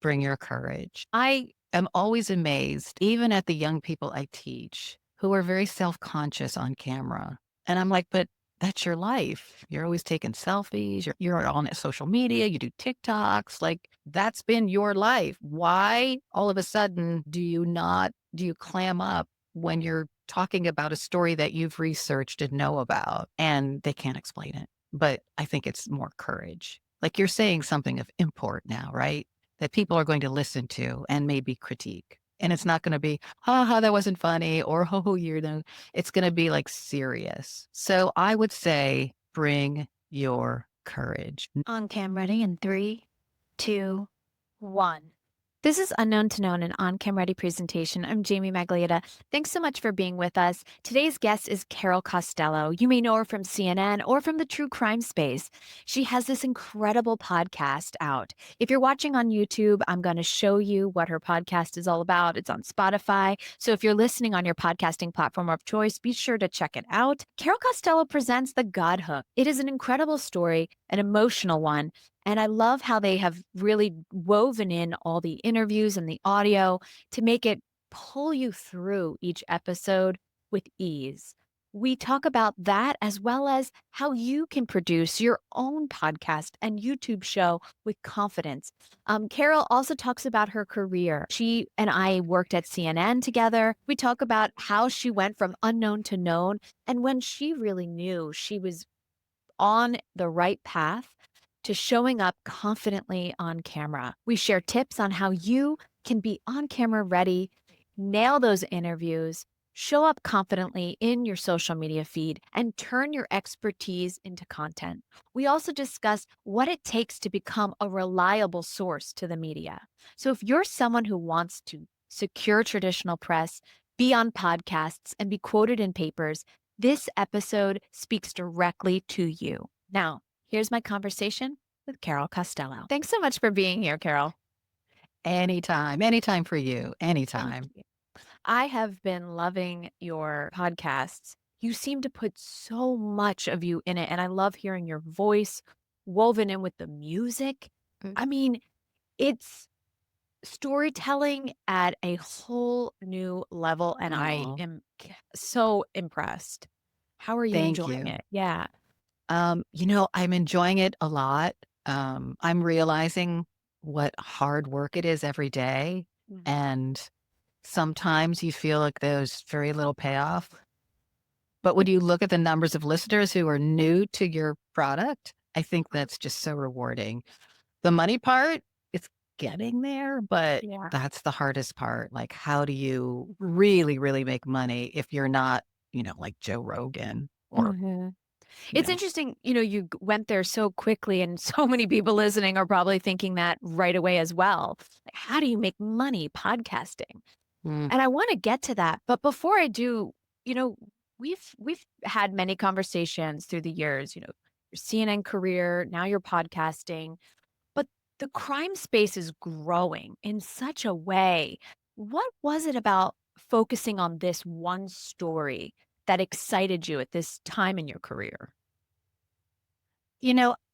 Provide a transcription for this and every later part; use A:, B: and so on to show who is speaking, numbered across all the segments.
A: bring your courage. I am always amazed, even at the young people I teach who are very self-conscious on camera. And I'm like, but that's your life. You're always taking selfies. You're on social media. You do TikToks. Like that's been your life. Why all of a sudden do you clam up when you're talking about a story that you've researched and know about and they can't explain it? But I think it's more courage. Like you're saying something of import now, right? That people are going to listen to and maybe critique. And it's not going to be, ha, that wasn't funny, or, oh, you're no, it's going to be like serious. So I would say bring your courage.
B: On cam, ready in 3, 2, 1. This is Unknown to Known, an on-cam ready presentation. I'm Jamie Maglietta. Thanks so much for being with us. Today's guest is Carol Costello. You may know her from CNN or from the true crime space. She has this incredible podcast out. If you're watching on YouTube, I'm going to show you what her podcast is all about. It's on Spotify. So if you're listening on your podcasting platform of choice, be sure to check it out. Carol Costello presents The God Hook. It is an incredible story, an emotional one. And I love how they have really woven in all the interviews and the audio to make it pull you through each episode with ease. We talk about that as well as how you can produce your own podcast and YouTube show with confidence. Carol also talks about her career. She and I worked at CNN together. We talk about how she went from unknown to known and when she really knew she was on the right path to showing up confidently on camera. We share tips on how you can be on camera ready, nail those interviews, show up confidently in your social media feed, and turn your expertise into content. We also discuss what it takes to become a reliable source to the media. So if you're someone who wants to secure traditional press, be on podcasts, and be quoted in papers, this episode speaks directly to you. Now, here's my conversation with Carol Costello. Thanks so much for being here, Carol.
A: Anytime for you,
B: Thank
A: anytime.
B: you. I have been loving your podcasts. You seem to put so much of you in it, and I love hearing your voice woven in with the music. I mean, it's storytelling at a whole new level, and I
A: Oh,
B: am so impressed. How are you
A: thank
B: enjoying
A: you.
B: it? Yeah.
A: I'm enjoying it a lot. I'm realizing what hard work it is every day.
B: Mhm.
A: And sometimes you feel like there's very little payoff. But when you look at the numbers of listeners who are new to your product, I think that's just so rewarding. The money part, it's getting there, but
B: Yeah.
A: that's the hardest part. Like, how do you really, really make money if you're not, like Joe Rogan or,
B: Mhm.
A: you
B: It's
A: know,
B: interesting, you went there so quickly, and so many people listening are probably thinking that right away as well. Like, how do you make money podcasting?
A: mm,
B: And I want to get to that, but before I do, you know, we've had many conversations through the years. Your CNN career, now you're podcasting, but the crime space is growing in such a way. What was it about focusing on this one story that excited you at this time in your career?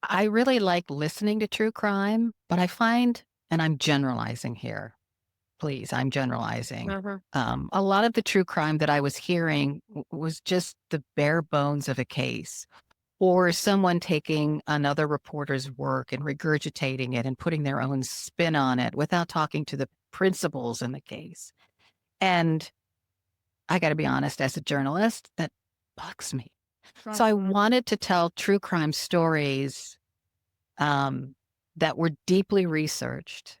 A: I really like listening to true crime, but I find, and I'm generalizing here, please, I'm generalizing.
B: Mhm.
A: A lot of the true crime that I was hearing was just the bare bones of a case, or someone taking another reporter's work and regurgitating it and putting their own spin on it without talking to the principals in the case. And I got to be honest, as a journalist, that bugs me. So I
B: Mhm.
A: wanted to tell true crime stories um, that were deeply researched,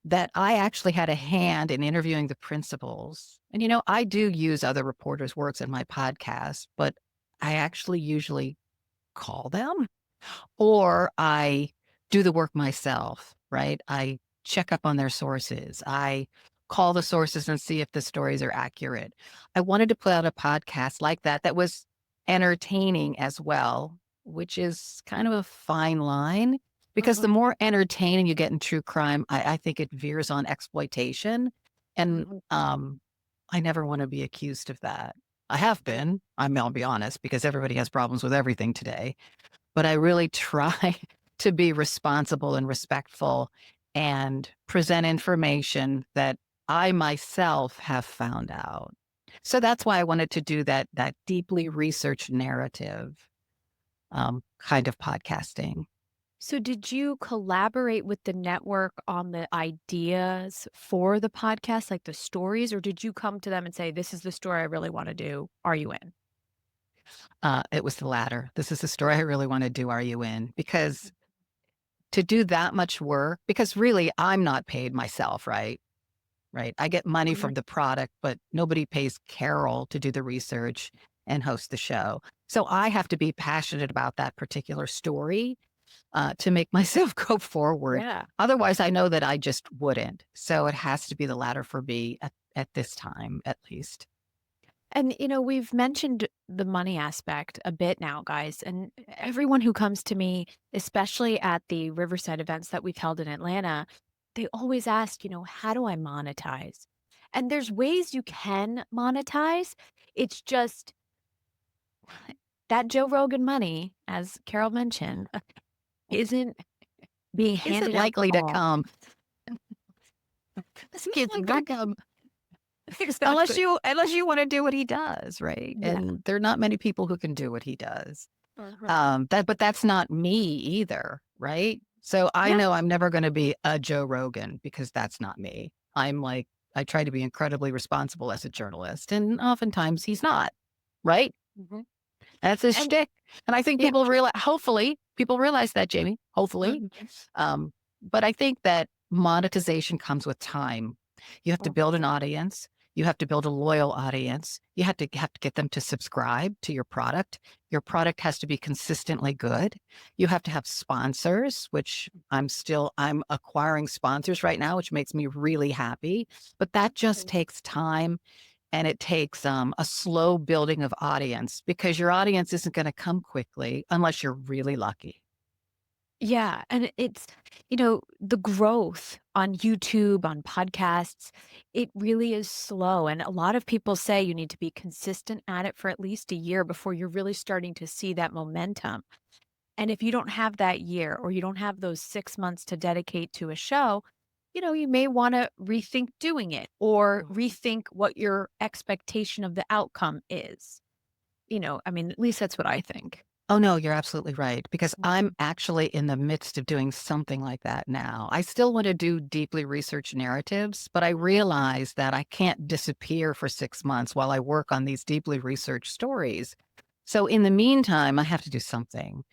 A: that I actually had a hand in interviewing the principals. And, I do use other reporters' works in my podcast, but I actually usually call them or I do the work myself, right? I check up on their sources. I call the sources and see if the stories are accurate. I wanted to put out a podcast like that that was entertaining as well, which is kind of a fine line because the
B: Mhm.
A: more entertaining you get in true crime, I think it veers on exploitation. And
B: Mhm.
A: I never want to be accused of that. I have been, I'll be honest, because everybody has problems with everything today, but I really try to be responsible and respectful and present information that I myself have found out. So that's why I wanted to do that deeply researched narrative kind of podcasting.
B: So, did you collaborate with the network on the ideas for the podcast, like the stories, or did you come to them and say, "This is the story I really want to do. Are you in?"
A: It was the latter. This is the story I really want to do. Are you in? Because to do that much work, because really I'm not paid myself, right? Right. I get money
B: Mhm.
A: from the product, but nobody pays Carol to do the research and host the show. So I have to be passionate about that particular story to make myself go forward.
B: Yeah.
A: Otherwise, I know that I just wouldn't. So it has to be the latter for me at this time, at least.
B: And, we've mentioned the money aspect a bit now, guys. And everyone who comes to me, especially at the Riverside events that we've held in Atlanta, they always ask, how do I monetize? And there's ways you can monetize. It's just that Joe Rogan money, as Carol mentioned, isn't being
A: Isn't
B: handed out to
A: likely to
B: all.
A: come. This
B: It's
A: kid's
B: like
A: not come unless
B: exactly.
A: you want to do what he does, right?
B: Yeah.
A: And there are not many people who can do what he does.
B: Uh-huh.
A: But that's not me either, right? So I
B: Yeah.
A: know I'm never going to be a Joe Rogan because that's not me. I try to be incredibly responsible as a journalist, and oftentimes he's not, right?
B: Mhm.
A: That's his
B: And
A: shtick. And I think
B: yeah.
A: hopefully, people realize that, Jamie, hopefully.
B: Mhm.
A: But I think that monetization comes with time. You have to build an
B: Mhm.
A: audience. You have to build a loyal audience. You have to get them to subscribe to your product. Your product has to be consistently good. You have to have sponsors, which I'm acquiring sponsors right now, which makes me really happy. But that just takes time and it takes a slow building of audience because your audience isn't going to come quickly unless you're really lucky.
B: Yeah, and it's, the growth on YouTube, on podcasts, it really is slow. And a lot of people say you need to be consistent at it for at least a year before you're really starting to see that momentum. And if you don't have that year or you don't have those 6 months to dedicate to a show, you may want to rethink doing it or rethink what your expectation of the outcome is. I mean, at least that's what I think.
A: Oh, no, you're absolutely right, because I'm
B: Mhm.
A: actually in the midst of doing something like that now. I still want to do deeply researched narratives, but I realize that I can't disappear for 6 months while I work on these deeply researched stories. So in the meantime, I have to do something.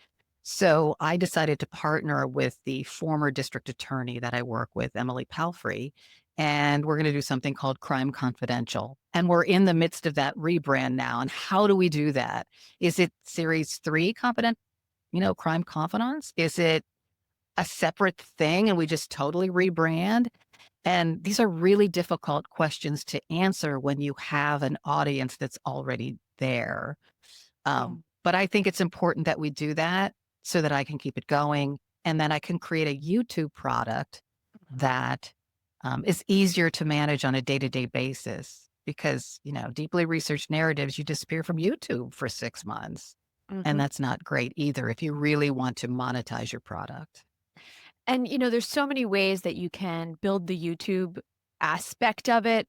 A: So I decided to partner with the former district attorney that I work with, Emily Palfrey, and we're going to do something called Crime Confidential. And we're in the midst of that rebrand now. And how do we do that? Is it series three confident, crime confidants? Is it a separate thing and we just totally rebrand? And these are really difficult questions to answer when you have an audience that's already there. But I think it's important that we do that so that I can keep it going and then I can create a YouTube product that is easier to manage on a day to day basis because, deeply researched narratives, you disappear from YouTube for 6 months. And
B: Mhm.
A: that's not great either if you really want to monetize your product.
B: And, there's so many ways that you can build the YouTube aspect of it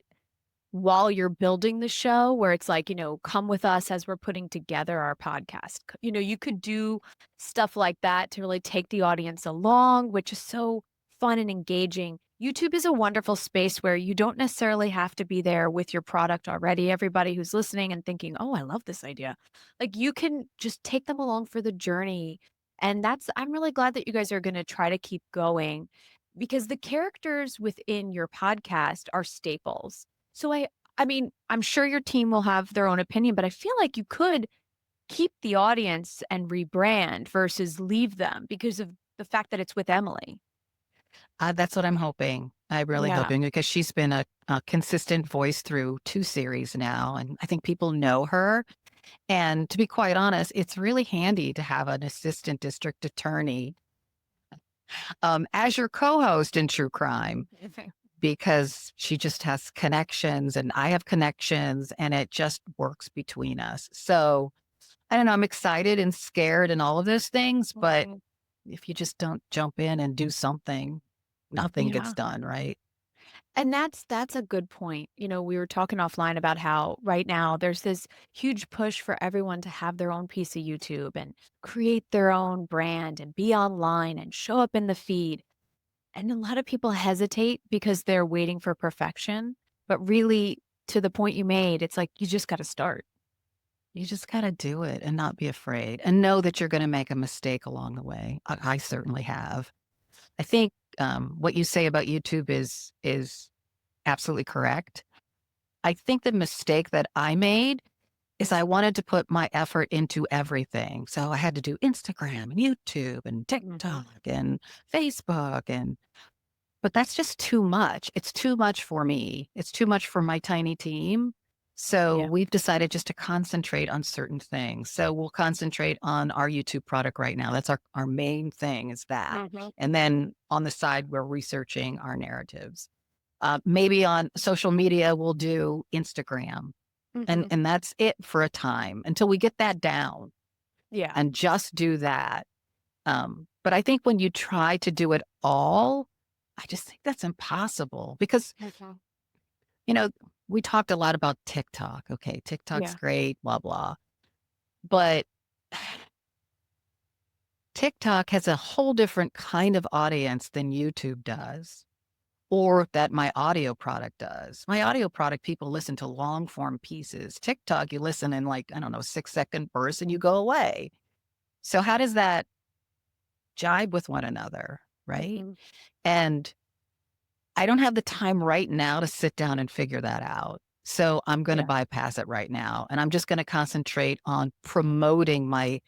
B: while you're building the show, where it's like, come with us as we're putting together our podcast. You could do stuff like that to really take the audience along, which is so fun and engaging. YouTube is a wonderful space where you don't necessarily have to be there with your product already. Everybody who's listening and thinking, oh, I love this idea. Like you can just take them along for the journey. And I'm really glad that you guys are going to try to keep going because the characters within your podcast are staples. So I mean, I'm sure your team will have their own opinion, but I feel like you could keep the audience and rebrand versus leave them because of the fact that it's with Emily.
A: That's what I'm hoping. I'm really
B: Yeah.
A: hoping because she's been a consistent voice through 2 series now. And I think people know her. And to be quite honest, it's really handy to have an assistant district attorney as your co-host in true crime because she just has connections and I have connections and it just works between us. So I don't know, I'm excited and scared and all of those things, but
B: Mhm.
A: if you just don't jump in and do something. nothing gets
B: Yeah.
A: done, right?
B: And that's a good point. We were talking offline about how right now there's this huge push for everyone to have their own piece of YouTube and create their own brand and be online and show up in the feed. And a lot of people hesitate because they're waiting for perfection. But really, to the point you made, it's like you just got to start.
A: You just gotta do it and not be afraid and know that you're gonna make a mistake along the way. I certainly have. I think, what you say about YouTube is absolutely correct. I think the mistake that I made is I wanted to put my effort into everything. So I had to do Instagram and YouTube and
B: Mhm.
A: TikTok and Facebook but that's just too much. It's too much for me. It's too much for my tiny team. So
B: Yeah.
A: we've decided just to concentrate on certain things. So we'll concentrate on our YouTube product right now. That's our main thing is that.
B: Mhm.
A: And then on the side, we're researching our narratives. Maybe on social media, we'll do Instagram.
B: Mhm.
A: And that's it for a time until we get that down
B: Yeah.
A: and just do that. But I think when you try to do it all, I just think that's impossible because,
B: Mhm.
A: you know, we talked a lot about TikTok. Okay, TikTok's
B: Yeah.
A: great, blah, blah. But TikTok has a whole different kind of audience than YouTube does or that my audio product does. My audio product, people listen to long form pieces. TikTok, you listen in like, I don't know, 6-second bursts and you go away. So, how does that jibe with one another? Right.
B: Mhm.
A: And I don't have the time right now to sit down and figure that out. So I'm going to
B: Yeah.
A: bypass it right now. And I'm just going to concentrate on promoting my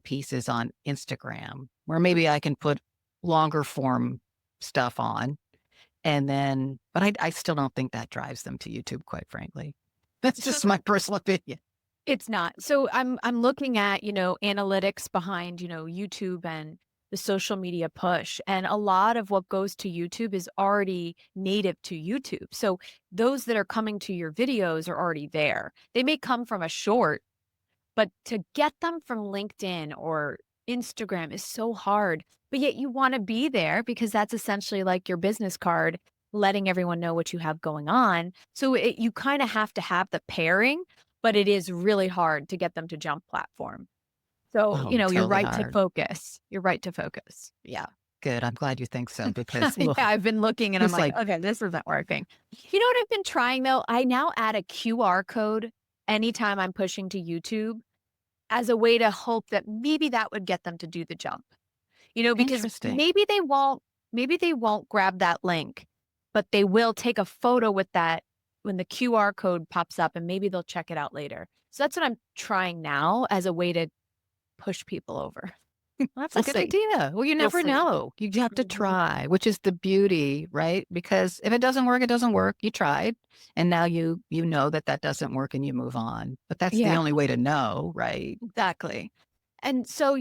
A: pieces on Instagram, where maybe I can put longer form stuff on. And then, but I still don't think that drives them to YouTube, quite frankly. That's
B: So
A: just my personal opinion.
B: it's not. So I'm looking at, analytics behind, YouTube and the social media push. And a lot of what goes to YouTube is already native to YouTube. So those that are coming to your videos are already there. They may come from a short, but to get them from LinkedIn or Instagram is so hard. But yet you want to be there because that's essentially like your business card, letting everyone know what you have going on. So you kind of have to have the pairing, but it is really hard to get them to jump platform. So,
A: Oh,
B: you're
A: totally
B: right to
A: hard.
B: focus. You're right to focus. Yeah.
A: Good. I'm glad you think so because,
B: Yeah,
A: ugh,
B: I've been looking and I'm
A: it's
B: like,
A: like,
B: okay, this isn't working. You know what I've been trying though? I now add a QR code anytime I'm pushing to YouTube as a way to hope that maybe that would get them to do the jump. Because
A: interesting.
B: maybe they won't grab that link, but they will take a photo with that when the QR code pops up and maybe they'll check it out later. So that's what I'm trying now as a way to push people over.
A: Well, that's a
B: We'll
A: good
B: see.
A: idea. Well, you
B: We'll
A: never
B: see.
A: know. You have to
B: Mhm.
A: try, which is the beauty, right? Because if it doesn't work, it doesn't work. You tried, and now you know that that doesn't work, and you move on. But that's the
B: Yeah.
A: only way to know, right?
B: Exactly. And so,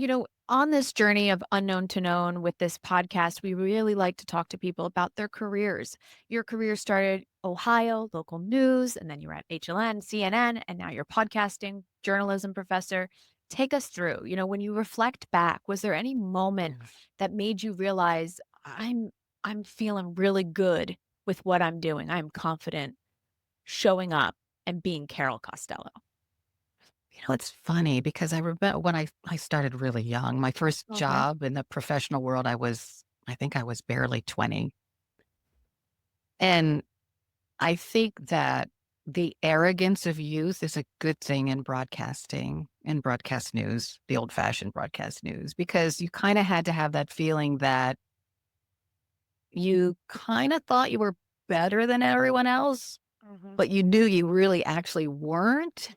B: on this journey of unknown to known with this podcast, we really like to talk to people about their careers. Your career started Ohio, local news, and then you were at HLN, CNN, and now you're podcasting, journalism professor. Take us through, when you reflect back, was there any moment
A: Yeah.
B: that made you realize I'm feeling really good with what I'm doing. I'm confident showing up and being Carol Costello.
A: It's funny because I remember when I started really young. My first
B: Okay.
A: job in the professional world, I think I was barely 20, and I think that the arrogance of youth is a good thing in broadcasting, in broadcast news, the old fashioned broadcast news, because you kind of had to have that feeling that you kind of thought you were better than everyone else,
B: Mhm.
A: but you knew you really actually weren't.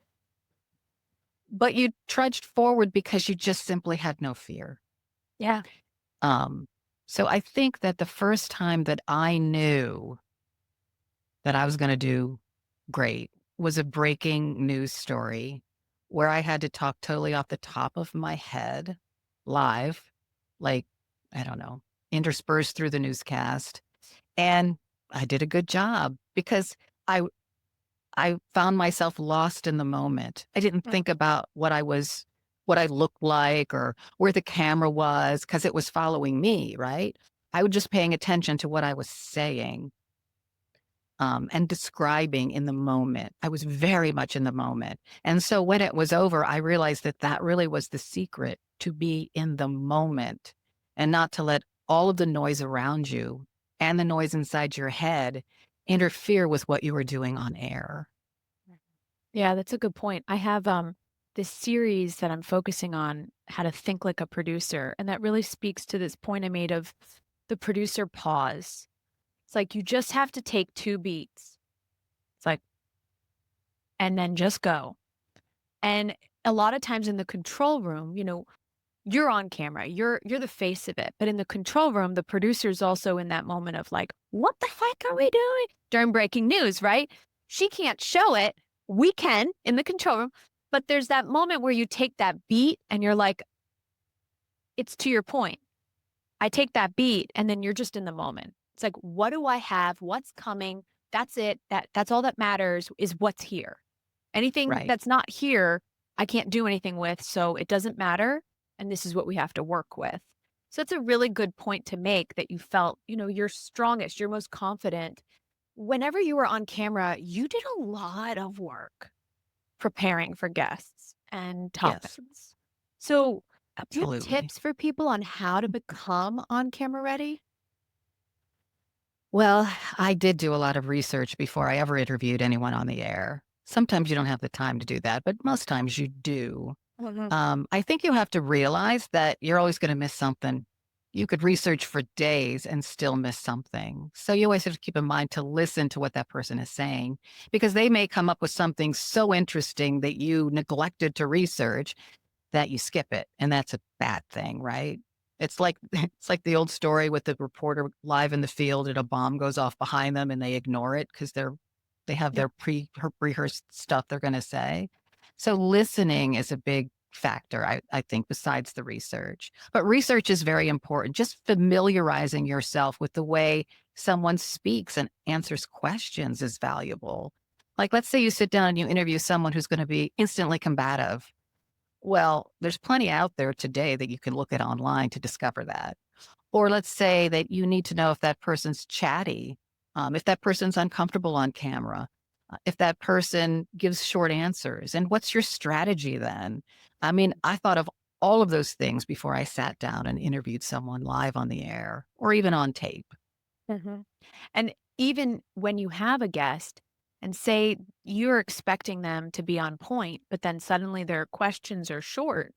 A: But you trudged forward because you just simply had no fear.
B: Yeah.
A: Um, so I think that the first time that I knew that I was going to do great was a breaking news story where I had to talk totally off the top of my head live, like, I don't know, interspersed through the newscast. And I did a good job because I I found myself lost in the moment. I didn't
B: Mm.
A: think about what I looked like or where the camera was because it was following me, right? I was just paying attention to what I was saying, and describing in the moment. I was very much in the moment. And so when it was over, I realized that that really was the secret, to be in the moment and not to let all of the noise around you and the noise inside your head interfere with what you were doing on air.
B: Yeah, that's a good point. I have this series that I'm focusing on, how to think like a producer, and that really speaks to this point I made of the producer pause. It's like you just have to take 2 beats. It's like, and then just go. And a lot of times in the control room, you're on camera, you're the face of it. But in the control room, the producer's also in that moment of like, what the heck are we doing? During breaking news, right? She can't show it. We can in the control room. But there's that moment where you take that beat and you're like, it's to your point. I take that beat and then you're just in the moment. It's like, what do I have? What's coming? That's it. That's all that matters, is what's here. Anything
A: Right.
B: that's not here, I can't do anything with, so it doesn't matter, and this is what we have to work with. So it's a really good point to make, that you felt, your strongest, your most confident. Whenever you were on camera, you did a lot of work preparing for guests and
A: Yes,
B: topics. So, do you have
A: absolutely.
B: tips for people on how to become on camera ready?
A: Well, I did do a lot of research before I ever interviewed anyone on the air. Sometimes you don't have the time to do that, but most times you do.
B: Mhm.
A: I think you have to realize that you're always going to miss something. You could research for days and still miss something. So you always have to keep in mind to listen to what that person is saying, because they may come up with something so interesting that you neglected to research that you skip it. And that's a bad thing, right? It's like it's like the old story with the reporter live in the field and a bomb goes off behind them and they ignore it because they have
B: Yeah.
A: their rehearsed stuff they're going to say. So listening is a big factor, I think, besides the research. But research is very important. Just familiarizing yourself with the way someone speaks and answers questions is valuable. Like, let's say you sit down and you interview someone who's going to be instantly combative. Well, there's plenty out there today that you can look at online to discover that. Or let's say that you need to know if that person's chatty, if that person's uncomfortable on camera, if that person gives short answers. And what's your strategy then? I mean, I thought of all of those things before I sat down and interviewed someone live on the air or even on tape.
B: Mhm. And even when you have a guest and say you're expecting them to be on point, but then suddenly their questions are short,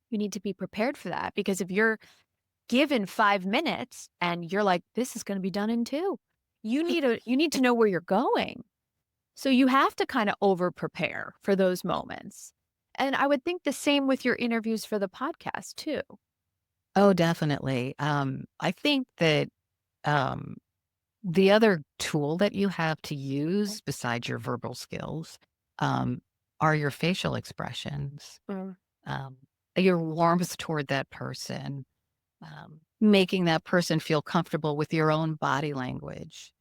B: you need to be prepared for that. Because if you're given 5 minutes and you're like, this is going to be done in two, you need to know where you're going. So you have to kind of over prepare for those moments. And I would think the same with your interviews for the podcast too.
A: Oh, definitely. I think that um, the other tool that you have to use besides your verbal skills, um, are your facial expressions,
B: Mm,
A: um, your warmth toward that person, making that person feel comfortable with your own body language.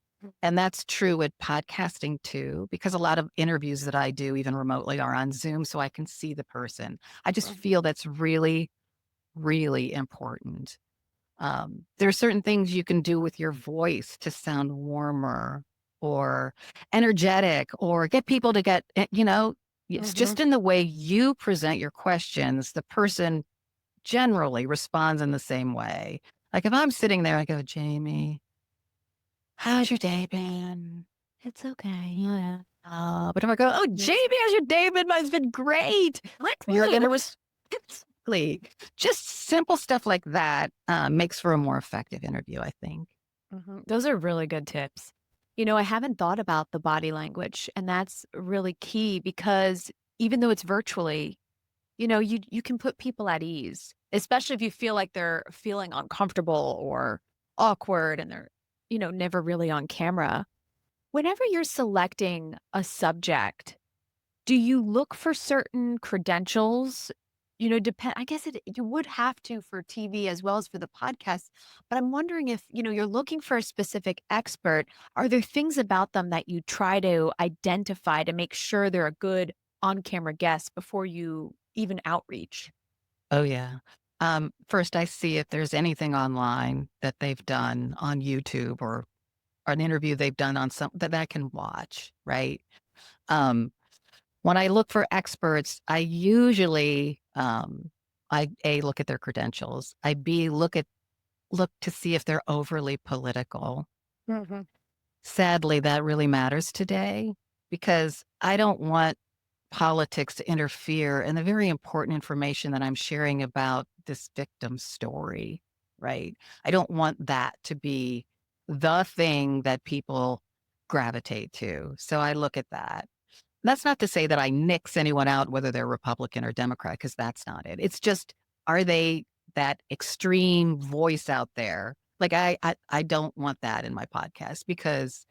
A: And that's true with podcasting too, because a lot of interviews that I do, even remotely, are on Zoom so I can see the person. I just
B: mm,
A: feel that's really, really important. There are certain things you can do with your voice to sound warmer or energetic or get people to get, it's
B: mhm.
A: just in the way you present your questions, the person generally responds in the same way. Like if I'm sitting there, I go, Jamie, how's your day been? It's okay. Yeah. But if I go, oh,
B: Yes.
A: Jamie, how's your day been? Mine's been great. You're going to respond. Just simple stuff like that makes for a more effective interview, I think.
B: Mhm. Those are really good tips. I haven't thought about the body language, and that's really key because even though it's virtually, you can put people at ease, especially if you feel like they're feeling uncomfortable or awkward and they're, never really on camera. Whenever you're selecting a subject, do you look for certain credentials? Depend I guess you would have to for TV as well as for the podcast, but I'm wondering if, you're looking for a specific expert, are there things about them that you try to identify to make sure they're a good on-camera guest before you even outreach?
A: Oh, yeah. First, I see if there's anything online that they've done on YouTube or an interview they've done on some that I can watch, right? Um, when I look for experts, I usually, I A, look at their credentials. I B, look to see if they're overly political.
B: Mhm.
A: Sadly, that really matters today because I don't want politics to interfere in the very important information that I'm sharing about this victim's story, right? I don't want that to be the thing that people gravitate to. So I look at that. That's not to say that I nix anyone out, whether they're Republican or Democrat, because that's not it. It's just, are they that extreme voice out there? Like I don't want that in my podcast because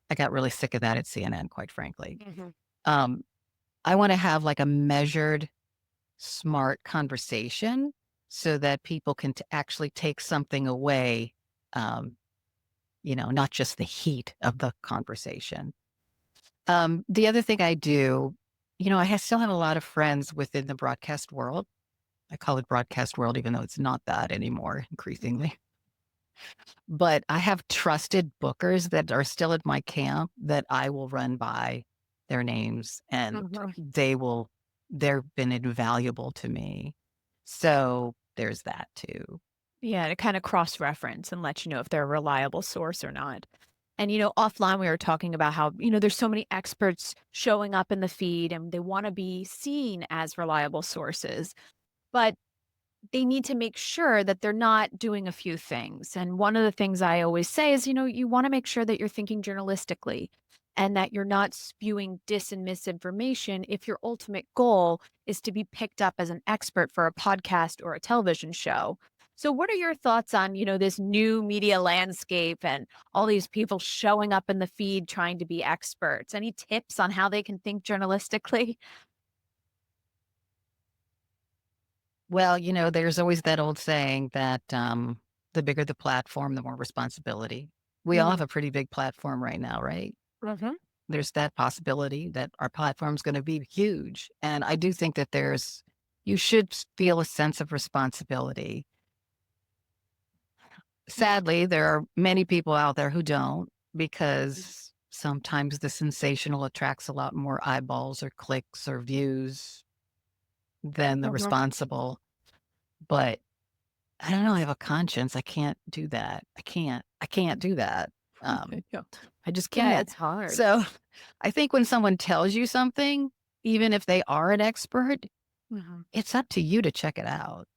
A: I got really sick of that at CNN, quite frankly.
B: Mhm.
A: Um, I want to have like a measured, smart conversation so that people can actually take something away, um, not just the heat of the conversation. The other thing I do, still have a lot of friends within the broadcast world. I call it broadcast world, even though it's not that anymore, increasingly. But I have trusted bookers that are still at my camp that I will run by their names and
B: Mhm.
A: they've been invaluable to me. So there's that too.
B: Yeah, to kind of cross reference and let you know if they're a reliable source or not. And, offline, we were talking about how, there's so many experts showing up in the feed and they want to be seen as reliable sources. But they need to make sure that they're not doing a few things. And one of the things I always say is, you want to make sure that you're thinking journalistically and that you're not spewing dis and misinformation if your ultimate goal is to be picked up as an expert for a podcast or a television show. So what are your thoughts on, this new media landscape and all these people showing up in the feed trying to be experts? Any tips on how they can think journalistically?
A: Well, there's always that old saying that the bigger the platform, the more responsibility. We all have a pretty big platform right now, right?
B: Mm-hmm.
A: There's that possibility that our platform's going to be huge. And I do think that you should feel a sense of responsibility. Sadly, there are many people out there who don't because sometimes the sensational attracts a lot more eyeballs or clicks or views than the
B: Mhm.
A: responsible. But I don't know. I have a conscience. I can't do that. I can't do that. Um,
B: Yeah.
A: I just
B: Yeah,
A: can't.
B: it's hard.
A: So I think when someone tells you something, even if they are an expert,
B: Mhm.
A: it's up to you to check it out.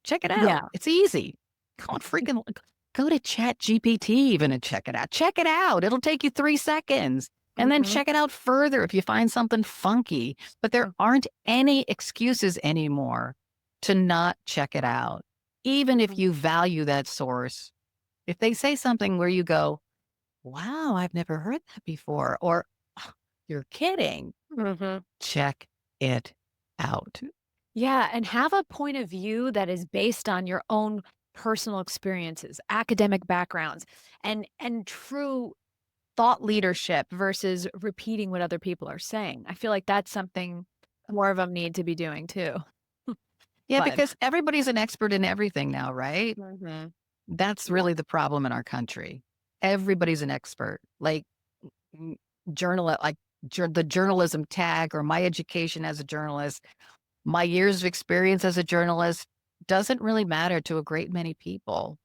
A: Check it out.
B: Yeah.
A: It's easy. Go to Chat GPT even and check it out. Check it out. It'll take you 3 seconds. And then
B: Mhm.
A: check it out further if you find something funky. But there
B: Mm,
A: aren't any excuses anymore to not check it out. Even if
B: mm,
A: you value that source, if they say something where you go, wow, I've never heard that before, or "Oh, you're kidding,
B: mhm.
A: check it out.
B: Yeah, and have a point of view that is based on your own personal experiences, academic backgrounds, and true thought leadership versus repeating what other people are saying. I feel like that's something more of them need to be doing too.
A: Yeah,
B: But
A: because everybody's an expert in everything now, right?
B: Mhm.
A: That's
B: Yeah.
A: really the problem in our country. Everybody's an expert. Like mm, like the journalism tag or my education as a journalist, my years of experience as a journalist doesn't really matter to a great many people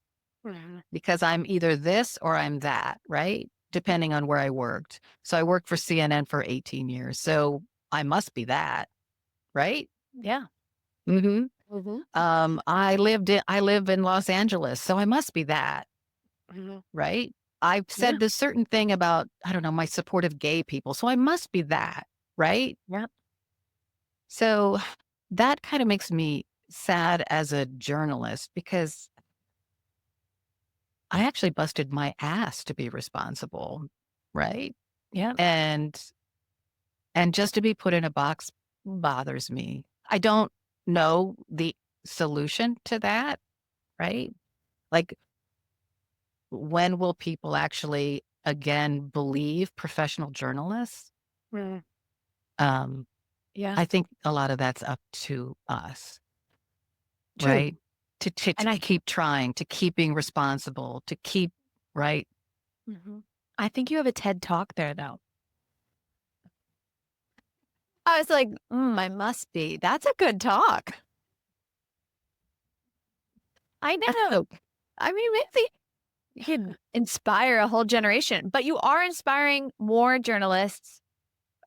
B: Mhm.
A: because I'm either this or I'm that, right? Depending on where I worked. So I worked for CNN for 18 years. So I must be that, right?
B: Yeah.
A: Hmm.
B: Mhm.
A: I live in Los Angeles, so I must be that,
B: Mhm.
A: right? I've
B: Yeah.
A: said this certain thing about, I don't know, my support of gay people, so I must be that, right?
B: Yep.
A: So that kind of makes me sad as a journalist because I actually busted my ass to be responsible, right?
B: Yep.
A: And just to be put in a box bothers me. I don't know the solution to that, right? Like, when will people actually again believe professional journalists?
B: Mm.
A: Um,
B: Yeah.
A: I think a lot of that's up to us,
B: True.
A: right? to
B: And I
A: keep trying, to keep being responsible, to keep right.
B: Mhm. I think you have a TED Talk there, though. I was like, I must be. That's a good talk. I know. I mean, maybe you could inspire a whole generation, but you are inspiring more journalists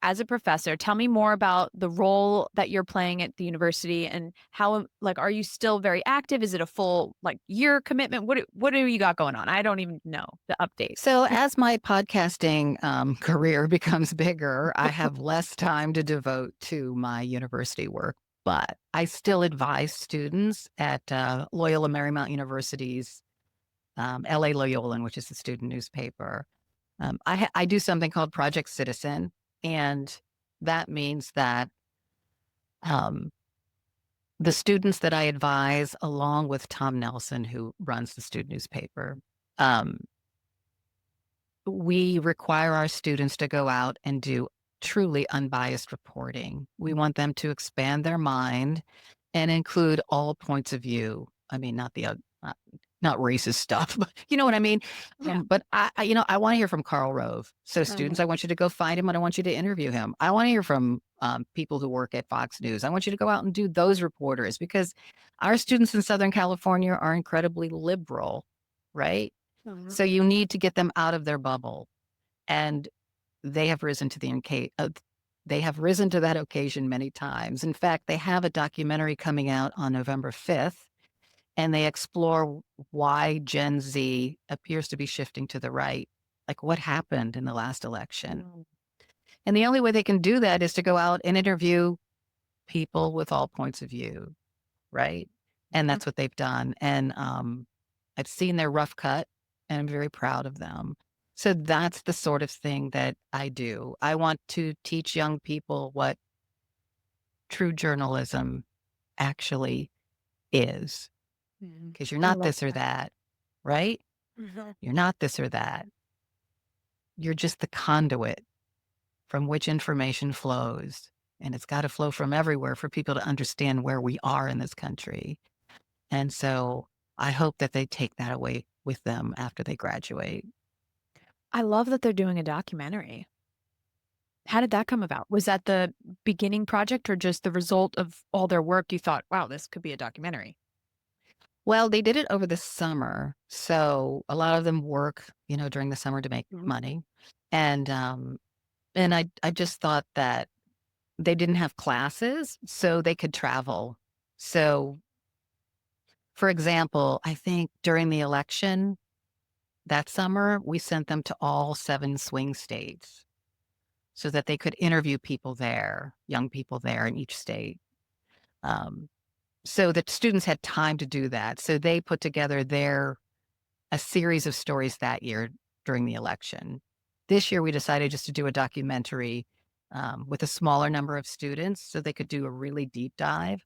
B: as a professor. Tell me more about the role that you're playing at the university and how, like, are you still very active? Is it a full, like, year commitment? What do you got going on? I don't even know the update.
A: So as my podcasting career becomes bigger, I have less time to devote to my university work, but I still advise students at Loyola Marymount University's LA Loyolan, which is the student newspaper. I do something called Project Citizen, and that means that um, the students that I advise, along with Tom Nelson, who runs the student newspaper, um, we require our students to go out and do truly unbiased reporting. We want them to expand their mind and include all points of view. I mean, not, not racist stuff, but you know what I mean?
B: Yeah.
A: But I want to hear from Karl Rove. So students, I want you to go find him and I want you to interview him. I want to hear from people who work at Fox News. I want you to go out and do those reporters because our students in Southern California are incredibly liberal, right?
B: Mhm.
A: So you need to get them out of their bubble, and they have risen to they have risen to that occasion many times. In fact, they have a documentary coming out on November 5th, and they explore why Gen Z appears to be shifting to the right, like what happened in the last election.
B: Mm.
A: And the only way they can do that is to go out and interview people with all points of view, right? And
B: Mhm.
A: that's what they've done. And I've seen their rough cut and I'm very proud of them. So that's the sort of thing that I do. I want to teach young people what true journalism actually is,
B: Mhm.
A: because you're
B: I
A: not
B: love
A: this or
B: that.
A: that, right?
B: Mhm.
A: You're not this or that. You're just the conduit from which information flows. And it's got to flow from everywhere for people to understand where we are in this country. And so I hope that they take that away with them after they graduate.
B: I love that they're doing a documentary. How did that come about? Was that the beginning project or just the result of all their work? You thought, wow, this could be a documentary.
A: Well, they did it over the summer. So a lot of them work, during the summer to make
B: Mhm.
A: money. And I just thought that they didn't have classes, so they could travel. So for example, I think during the election that summer, we sent them to all 7 swing states so that they could interview people there, young people there in each state. Um, so the students had time to do that. So they put together a series of stories that year during the election. This year, we decided just to do a documentary with a smaller number of students so they could do a really deep dive.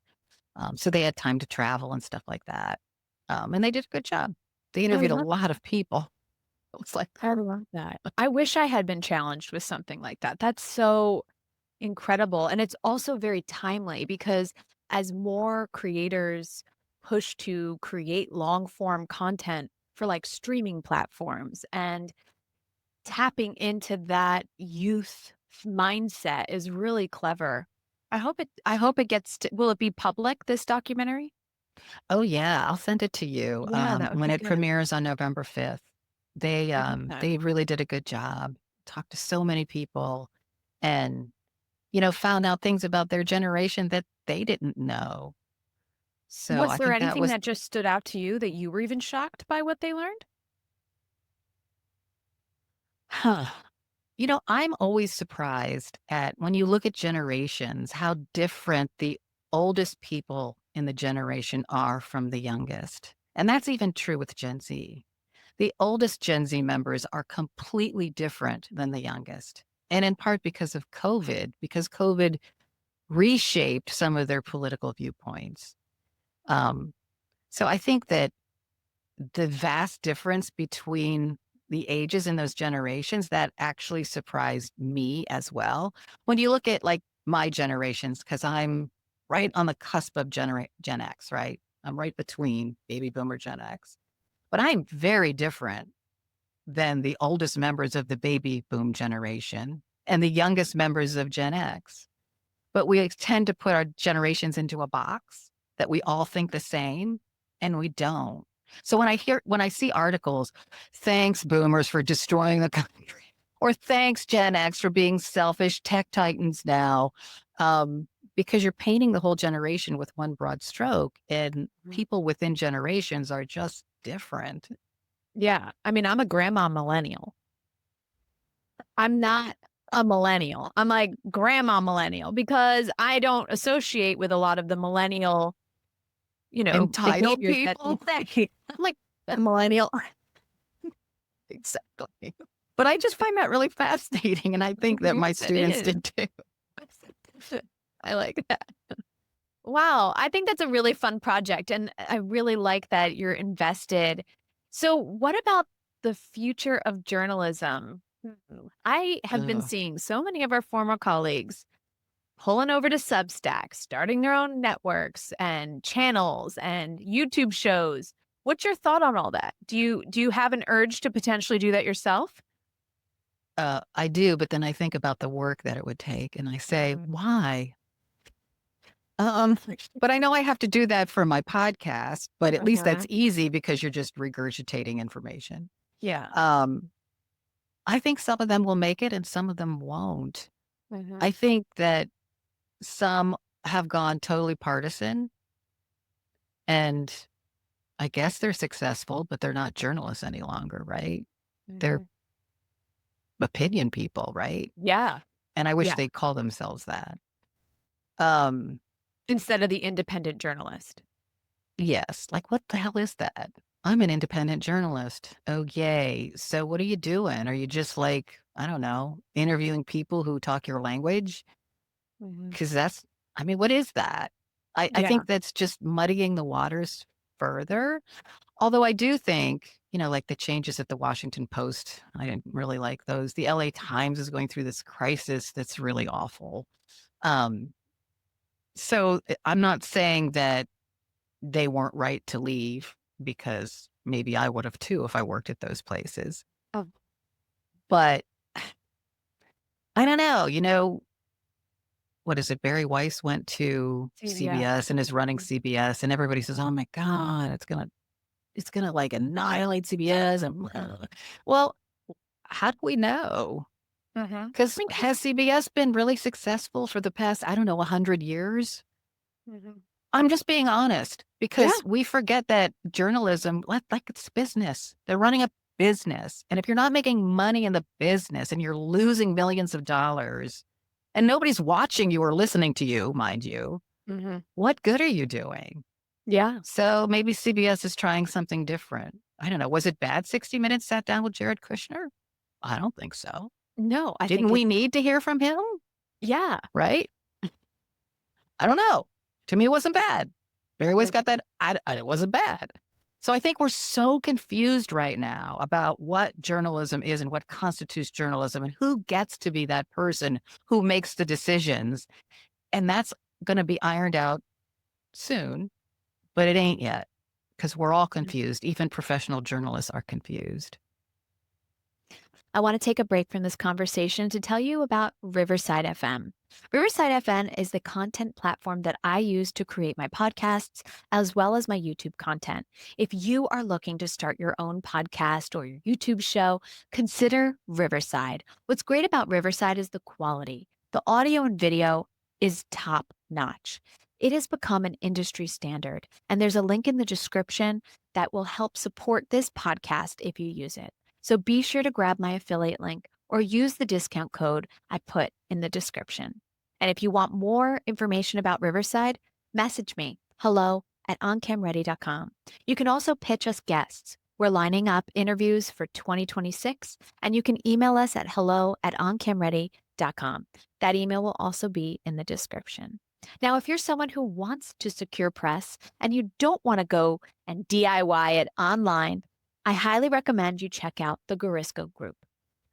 A: So they had time to travel and stuff like that. And they did a good job. They
B: I
A: interviewed a
B: love
A: lot of people. It was like,
B: I love that. I wish I had been challenged with something like that. That's so incredible. And it's also very timely because as more creators push to create long form content for like streaming platforms and tapping into that youth mindset is really clever. I hope it gets to will it be public, this documentary?
A: oh, yeah, I'll send it to you
B: Yeah, that would
A: when
B: be
A: it
B: good.
A: premieres on November 5th. They,
B: I love
A: um,
B: that.
A: they really did a good job, talked to so many people and, found out things about their generation that they didn't know. So
B: Was
A: I
B: there
A: think that
B: anything
A: was
B: that just stood out to you that you were even shocked by what they learned?
A: huh. I'm always surprised at when you look at generations, how different the oldest people in the generation are from the youngest. And that's even true with Gen Z. The oldest Gen Z members are completely different than the youngest. And in part because COVID reshaped some of their political viewpoints. Um, so I think that the vast difference between the ages in those generations, that actually surprised me as well. When you look at, like, my generations, because 'cause I'm right on the cusp of Gen X, right? I'm right between baby boomer Gen X. But I'm very different than the oldest members of the baby boom generation and the youngest members of Gen X. But we tend to put our generations into a box that we all think the same, and we don't. So when I see articles, thanks boomers for destroying the country, or thanks Gen X for being selfish tech titans now, because you're painting the whole generation with one broad stroke, and people within generations are just different.
B: Yeah. I mean, I'm a grandma millennial. I'm not a millennial. I'm like grandma millennial because I don't associate with a lot of the millennial,
A: Entitled
B: behaviors that
A: people.
B: I'm like a millennial.
A: Exactly. But I just find that really fascinating, and I think that my
B: It
A: students
B: is.
A: did too.
B: I like that. Wow. I think that's a really fun project. And I really like that you're invested. So, what about the future of journalism? I have been
A: Ugh.
B: seeing so many of our former colleagues pulling over to Substack, starting their own networks and channels and YouTube shows. What's your thought on all that? Do you have an urge to potentially do that yourself?
A: I do, but then I think about the work that it would take, and I say,
B: Mhm.
A: why? Um, but I know I have to do that for my podcast, but at least that's
B: Mhm.
A: easy because you're just regurgitating information.
B: Yeah.
A: Um, I think some of them will make it and some of them won't. I
B: Mhm.
A: think that some have gone totally partisan, and I guess they're successful, but they're not journalists any longer, right? They're
B: Mhm.
A: opinion people, right?
B: Yeah.
A: And I wish
B: Yeah.
A: they'd call themselves that. Um,
B: Instead of the independent journalist.
A: yes, like, what the hell is that? I'm an independent journalist. Oh, yay. So what are you doing? Are you just like, I don't know, interviewing people who talk your language?
B: Mhm.
A: Because I mean, what is that? I
B: Yeah.
A: think that's just muddying the waters further. Although I do think, like the changes at the Washington Post, I didn't really like those. The LA Times is going through this crisis that's really awful. Um, so I'm not saying that they weren't right to leave because maybe I would have too if I worked at those places.
B: Oh,
A: But I don't know, what is it? Barry Weiss went to
B: CVS.
A: CBS and is running CBS, and everybody says, "Oh my God, it's gonna like annihilate CBS." And blah. Well, how do we know?
B: Mhm. I
A: Because
B: mean, 'cause
A: has CBS been really successful for the past, I don't know, 100 years?
B: Mhm.
A: I'm just being honest
B: Yeah.
A: because we forget that journalism, like it's business. They're running a business. And if you're not making money in the business and you're losing millions of dollars and nobody's watching you or listening to you, mind you,
B: Mhm.
A: what good are you doing?
B: Yeah.
A: So maybe CBS is trying something different. I don't know. Was it bad 60 Minutes sat down with Jared Kushner? I don't think so.
B: No, I
A: Didn't
B: think
A: we
B: it
A: need to hear from him?
B: yeah.
A: Right? I don't know. To me, it wasn't bad. Barry Weiss
B: Like
A: got that. It wasn't bad. So I think we're so confused right now about what journalism is and what constitutes journalism and who gets to be that person who makes the decisions. And that's going to be ironed out soon, but it ain't yet because we're all confused. Even professional journalists are confused.
B: I want to take a break from this conversation to tell you about Riverside FM. Riverside FM is the content platform that I use to create my podcasts as well as my YouTube content. If you are looking to start your own podcast or your YouTube show, consider Riverside. What's great about Riverside is the quality. The audio and video is top notch. It has become an industry standard, and there's a link in the description that will help support this podcast if you use it. So be sure to grab my affiliate link or use the discount code I put in the description. And if you want more information about Riverside, message me hello@oncamready.com. You can also pitch us guests. We're lining up interviews for 2026, and you can email us at hello@oncamready.com. That email will also be in the description. Now, if you're someone who wants to secure press and you don't want to go and DIY it online, I highly recommend you check out the Garisco Group.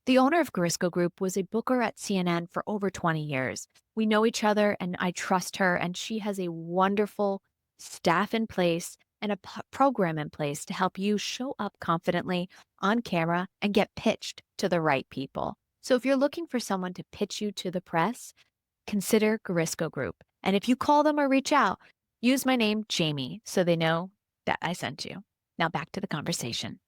B: The owner of Garisco Group was a booker at CNN for over 20 years. We know each other and I trust her, and she has a wonderful staff in place, and a program in place to help you show up confidently on camera and get pitched to the right people. So if you're looking for someone to pitch you to the press, consider Garisco Group. And if you call them or reach out, use my name, Jamie, so they know that I sent you. Now back to the conversation.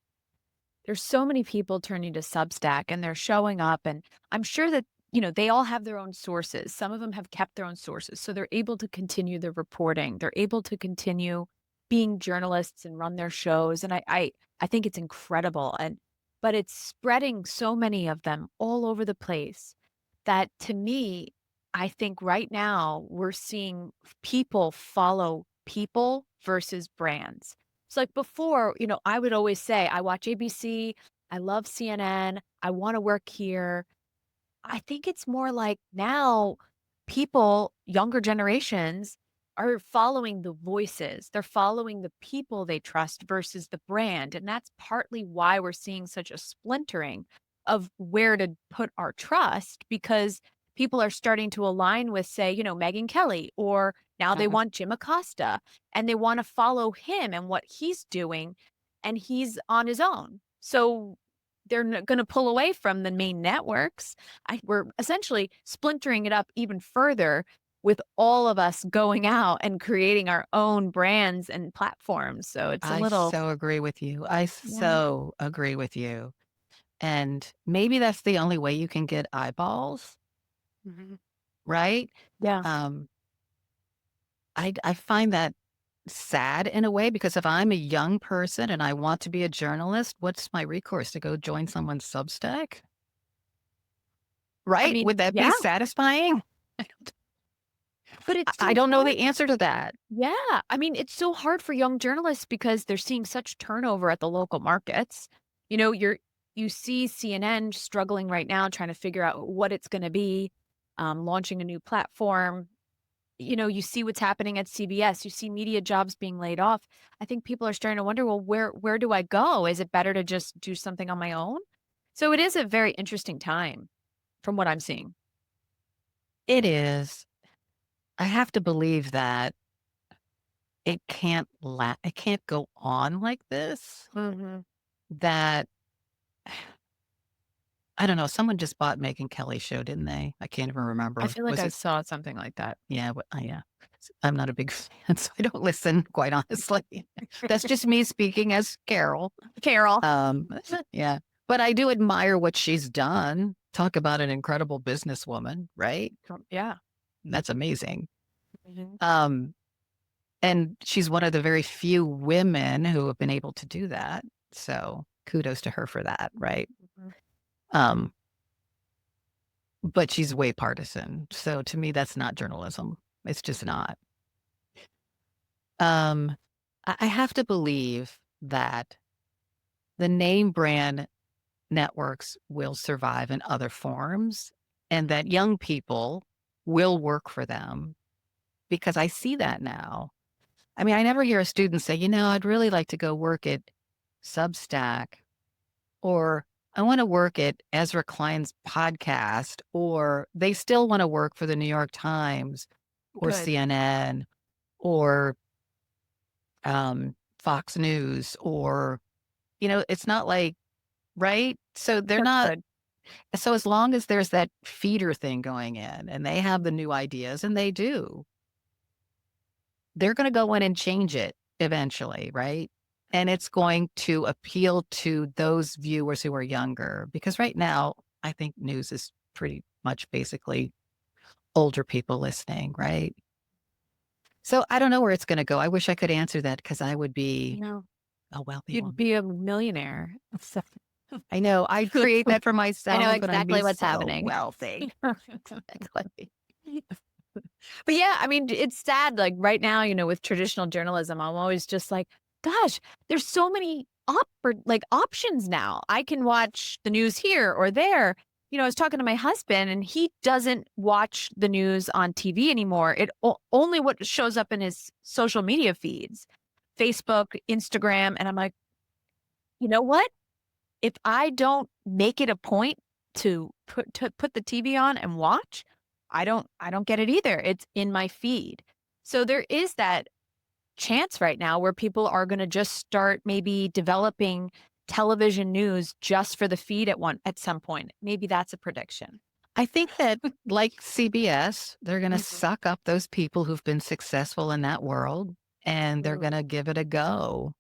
B: There's so many people turning to Substack and they're showing up, and I'm sure that, they all have their own sources. Some of them have kept their own sources. So they're able to continue the reporting. They're able to continue being journalists and run their shows. And I think it's incredible. But it's spreading so many of them all over the place that to me, I think right now we're seeing people follow people versus brands. So like before, I would always say, I watch ABC, I love CNN, I want to work here. I think it's more like now people, younger generations, are following the voices. They're following the people they trust versus the brand. And that's partly why we're seeing such a splintering of where to put our trust because people are starting to align with, say, Megyn Kelly, or now they
A: Mhm.
B: want Jim Acosta and they want to follow him and what he's doing. And he's on his own. So they're going to pull away from the main networks. We're essentially splintering it up even further with all of us going out and creating our own brands and platforms. So it's a
A: I
B: little,
A: so agree with you. I
B: yeah.
A: so agree with you. And maybe that's the only way you can get eyeballs,
B: Mhm.
A: right?
B: Yeah.
A: Um, I find that sad in a way because if I'm a young person and I want to be a journalist, what's my recourse to go join someone's Substack?
B: I
A: Right?
B: mean,
A: Would that
B: yeah,
A: be satisfying?
B: but
A: I
B: it's
A: I
B: so
A: don't know
B: hard.
A: the answer to that.
B: Yeah. I mean, it's so hard for young journalists because they're seeing such turnover at the local markets. You see CNN struggling right now trying to figure out what it's going to be, launching a new platform. You see what's happening at CBS. You see media jobs being laid off. I think people are starting to wonder, well, where do I go? Is it better to just do something on my own? So it is a very interesting time from what I'm seeing.
A: It is. I have to believe that it can't go on like this,
B: Mhm.
A: that I don't know, someone just bought Megyn Kelly's show, didn't they? I can't even
B: I
A: remember.
B: feel like
A: Was
B: I
A: it
B: saw something like that.
A: yeah, yeah. I'm not a big fan, so I don't listen, quite honestly. That's just me speaking as Carol.
B: Carol.
A: Um, yeah, but I do admire what she's done. Talk about an incredible businesswoman, right?
B: Yeah.
A: That's amazing.
B: Mhm.
A: Um, and she's one of the very few women who have been able to do that. So kudos to her for that, right?
B: Mhm.
A: Um, but she's way partisan. So to me, that's not journalism. It's just not. Um, I have to believe that the name brand networks will survive in other forms and that young people will work for them because I see that now. I mean, I never hear a student say, I'd really like to go work at Substack or I want to work at Ezra Klein's podcast, or they still want to work for the New York Times or
B: Good.
A: CNN or Fox News, or, it's not like, right? So they're
B: That's
A: not,
B: good.
A: so as long as there's that feeder thing going in and they have the new ideas, and they do, they're going to go in and change it eventually, right? And it's going to appeal to those viewers who are younger because right now, I think news is pretty much basically older people listening, right? So I don't know where it's going to go. I wish I could answer that because I would be
B: No,
A: a wealthy
B: you'd
A: woman.
B: be a millionaire. So
A: I know I'd create that for
B: I know
A: myself and I'd be
B: exactly what's
A: so
B: happening.
A: wealthy. Exactly.
B: But yeah, I mean, it's sad. Like right now, with traditional journalism, I'm always just like, gosh, there's so many options now. I can watch the news here or there. I was talking to my husband, and he doesn't watch the news on TV anymore. Only what shows up in his social media feeds, Facebook, Instagram, and I'm like, you know what? If I don't make it a point to put the TV on and watch, I don't get it either. It's in my feed. So there is that chance right now where people are going to just start maybe developing television news just for the feed at some point. Maybe that's a prediction.
A: I think that, like CBS, they're gonna
B: Mhm.
A: suck up those people who've been successful in that world, and they're
B: Mm.
A: gonna give it a go.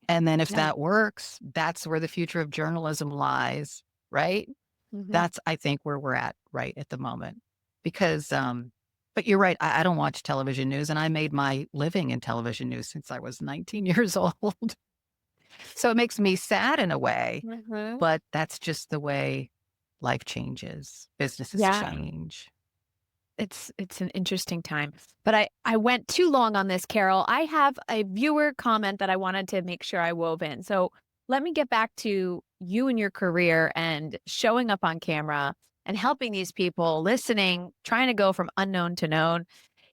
A: And then if
B: Yeah.
A: that works, that's where the future of journalism lies, right?
B: Mhm.
A: That's, I think, where we're at right at the moment. Because, but you're right, I don't watch television news, and I made my living in television news since I was 19 years old. So it makes me sad in a way,
B: Mhm.
A: but that's just the way life changes. Businesses
B: Yeah.
A: change.
B: It's an interesting time. But I went too long on this, Carol. I have a viewer comment that I wanted to make sure I wove in. So let me get back to you and your career and showing up on camera and helping these people listening, trying to go from unknown to known.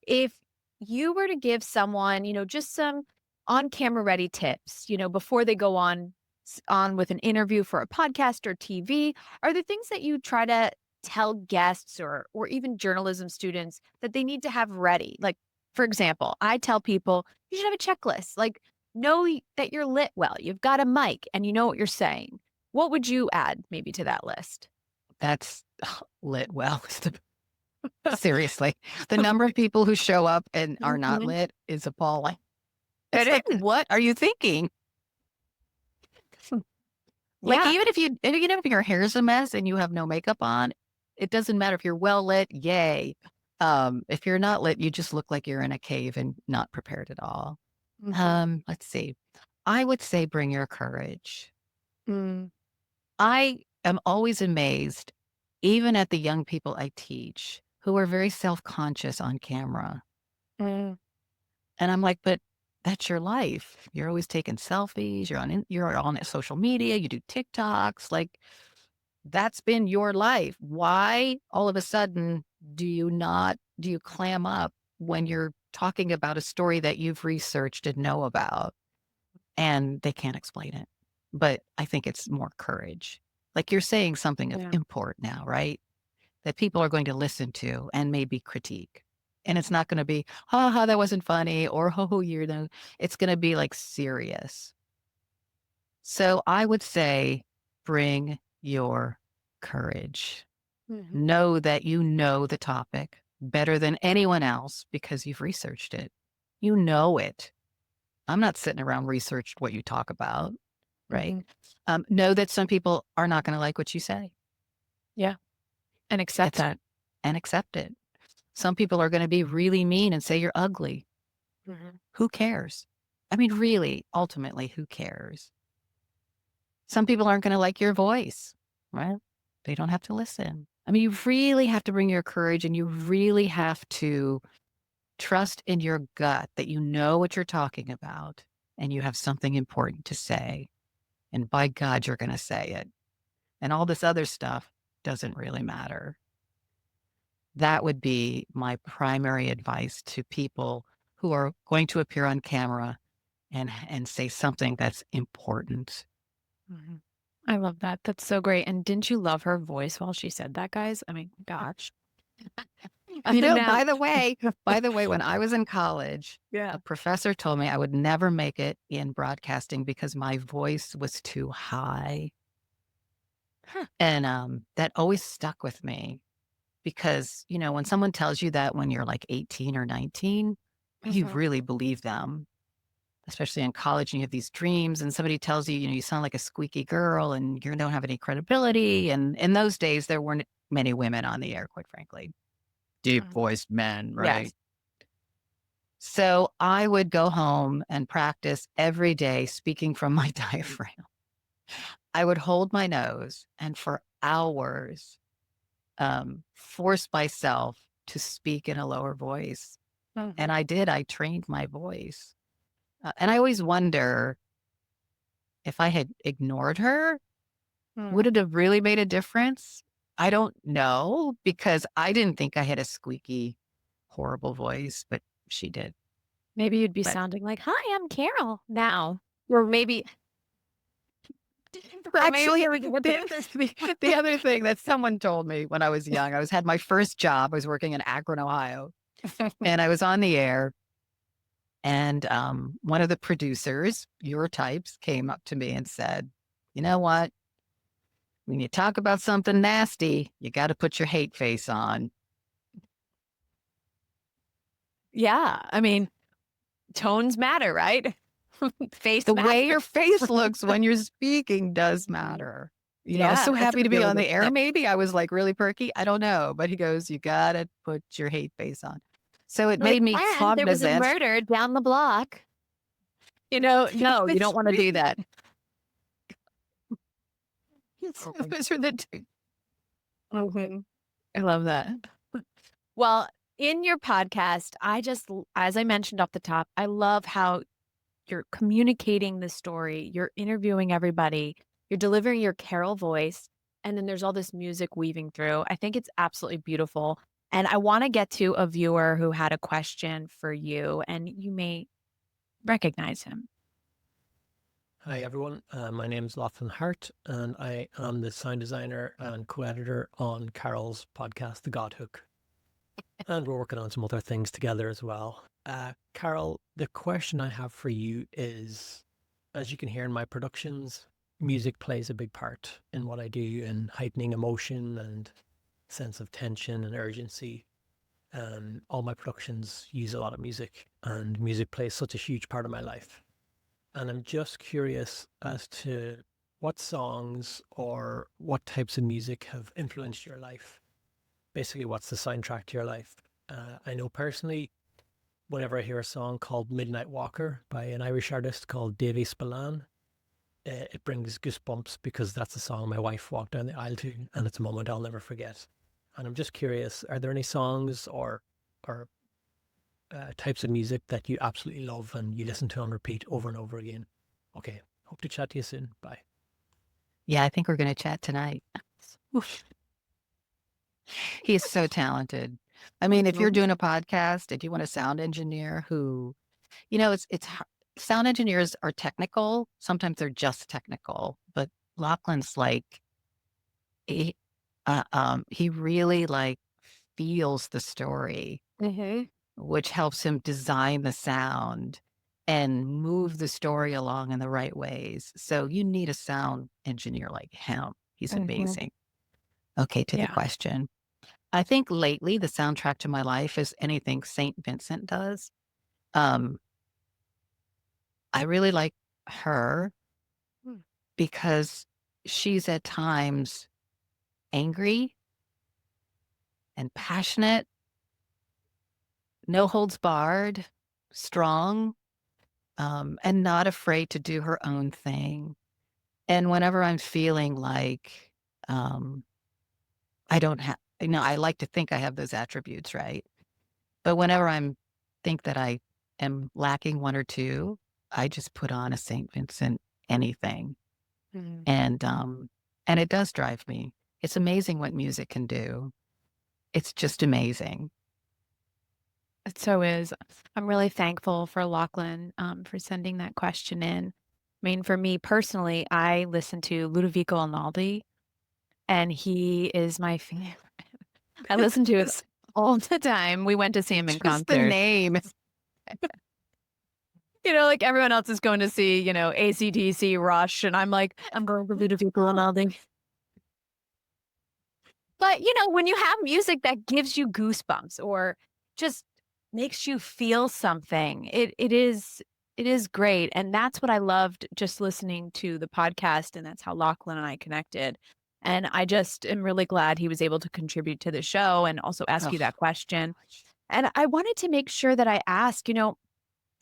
B: If you were to give someone, just some on camera ready tips, before they go on with an interview for a podcast or TV, are there things that you try to tell guests or even journalism students that they need to have ready? Like, for example, I tell people you should have a checklist. Like, that you're lit well. You've got a mic and you know what you're saying. What would you add maybe to that list?
A: That's lit well. Seriously, the number of people who show up and are not
B: Mhm.
A: lit is appalling.
B: It
A: It's like,
B: is.
A: what are you thinking? Like,
B: Yeah.
A: even if your hair is a mess and you have no makeup on, it doesn't matter if you're well lit, yay. If you're not lit, you just look like you're in a cave and not prepared at all.
B: Mhm.
A: Let's see. I would say bring your courage.
B: Mm.
A: I am always amazed, even at the young people I teach who are very self-conscious on camera.
B: Mm.
A: And I'm like, but that's your life. You're always taking selfies. You're on social media. You do TikToks. Like, that's been your life. Why all of a sudden do you clam up when you're talking about a story that you've researched and know about? And they can't explain it. But I think it's more courage. Like, you're saying something of
B: Yeah.
A: import now, right? That people are going to listen to and maybe critique. And it's not going to be, ha ha, that wasn't funny, or oh, you're no, it's going to be like serious. So I would say bring your courage.
B: Mhm.
A: Know that you know the topic better than anyone else because you've researched it. You know it. I'm not sitting around researched what you talk about, right?
B: Mhm.
A: Know that some people are not going to like what you say.
B: Yeah. And accept
A: It's
B: that.
A: and accept it. Some people are going to be really mean and say you're ugly.
B: Mhm.
A: Who cares? I mean, really, ultimately, who cares? Some people aren't going to like your voice, right? They don't have to listen. I mean, you really have to bring your courage and you really have to trust in your gut that you know what you're talking about and you have something important to say. And by God, you're going to say it. And all this other stuff doesn't really matter. That would be my primary advice to people who are going to appear on camera and say something that's important.
B: Mhm. I love that. That's so great. And didn't you love her voice while she said that, guys? I mean, gosh. Now,
A: By the way, when I was in college,
B: yeah.
A: a professor told me I would never make it in broadcasting because my voice was too high.
B: Huh.
A: And that always stuck with me because, when someone tells you that when you're like 18 or 19, you
B: Mhm.
A: really believe them, especially in college and you have these dreams and somebody tells you, you sound like a squeaky girl and you don't have any credibility. And in those days, there weren't many women on the air, quite frankly. Deep
B: Mhm.
A: voiced men,
B: Yes.
A: right? So I would go home and practice every day speaking from my diaphragm. I would hold my nose and for hours force myself to speak in a lower voice. And
B: Mhm.
A: I did, I trained my voice. And I always wonder if I had ignored her, would
B: Mm.
A: it have really made a difference? I don't know because I didn't think I had a squeaky, horrible voice, but she did.
B: Maybe you'd be
A: But
B: sounding like, "Hi, I'm Carol," now. Or maybe or maybe
A: actually,
B: it was what
A: the other thing that someone told me when I was young, had my first job. I was working in Akron, Ohio, and I was on the air And one of the producers, your types, came up to me and said, you know what? When you talk about something nasty, you got to put your hate face on.
B: Yeah. I mean, tones matter, right? Face
A: The way your
B: matters.
A: face looks when you're speaking does matter. I was
B: Yeah,
A: so
B: that's a
A: happy to be
B: really
A: on
B: good
A: the air.
B: tip.
A: Maybe I was like really perky. I don't know. But he goes, you got to put your hate face on. So it
B: Like,
A: made me
B: and there was a
A: cognizant.
B: murder down the block. No, you don't want to do that.
A: Those are the two.
B: Mhm. I love that. Well, in your podcast, as I mentioned off the top, I love how you're communicating the story, you're interviewing everybody, you're delivering your Carol voice, and then there's all this music weaving through. I think it's absolutely beautiful. And I want to get to a viewer who had a question for you, and you may recognize him.
C: Hi, everyone. My name is Lachlan Hart, and I am the sound designer and co-editor on Carol's podcast, The God Hook. And we're working on some other things together as well. Carol, the question I have for you is, as you can hear in my productions, music plays a big part in what I do in heightening emotion and sense of tension and urgency. All my productions use a lot of music, and music plays such a huge part of my life. And I'm just curious as to what songs or what types of music have influenced your life. Basically, what's the soundtrack to your life? I know personally, whenever I hear a song called Midnight Walker by an Irish artist called Davy Spillane, it brings goosebumps because that's a song my wife walked down the aisle to, and it's a moment I'll never forget. And I'm just curious, are there any songs or types of music that you absolutely love and you listen to on repeat over and over again? Okay. Hope to chat to you soon. Bye.
A: Yeah, I think we're going to chat tonight. He is so talented. I mean, if you're doing a podcast, if you want a sound engineer who, sound engineers are technical. Sometimes they're just technical, but Lachlan's like, he, he really like feels the story,
B: Mm-hmm.
A: which helps him design the sound and move the story along in the right ways. So you need a sound engineer like him. He's
B: Mm-hmm.
A: amazing. Okay, to the
B: Yeah.
A: question. I think lately the soundtrack to my life is anything St. Vincent does. Um, I really like her
B: Mm.
A: because she's at times angry and passionate, no holds barred, strong, and not afraid to do her own thing. And whenever I'm feeling like um, I don't have, I like to think I have those attributes, right? But whenever I'm think that I am lacking one or two, I just put on a St. Vincent anything.
B: Mhm.
A: And it does drive me. It's amazing what music can do. It's just amazing.
B: It so is. I'm really thankful for Lachlan for sending that question in. I mean, for me personally, I listen to Ludovico Einaudi, and he is my favorite. I listen to it all the time. We went to see him in
A: Just the
B: concert.
A: name.
B: Like everyone else is going to see, AC/DC, Rush, and I'm like, I'm going to Ludovico Einaudi. But, when you have music that gives you goosebumps or just makes you feel something, it is great. And that's what I loved just listening to the podcast. And that's how Lachlan and I connected. And I just am really glad he was able to contribute to the show and also ask you
A: Oh,
B: that question. And I wanted to make sure that I ask,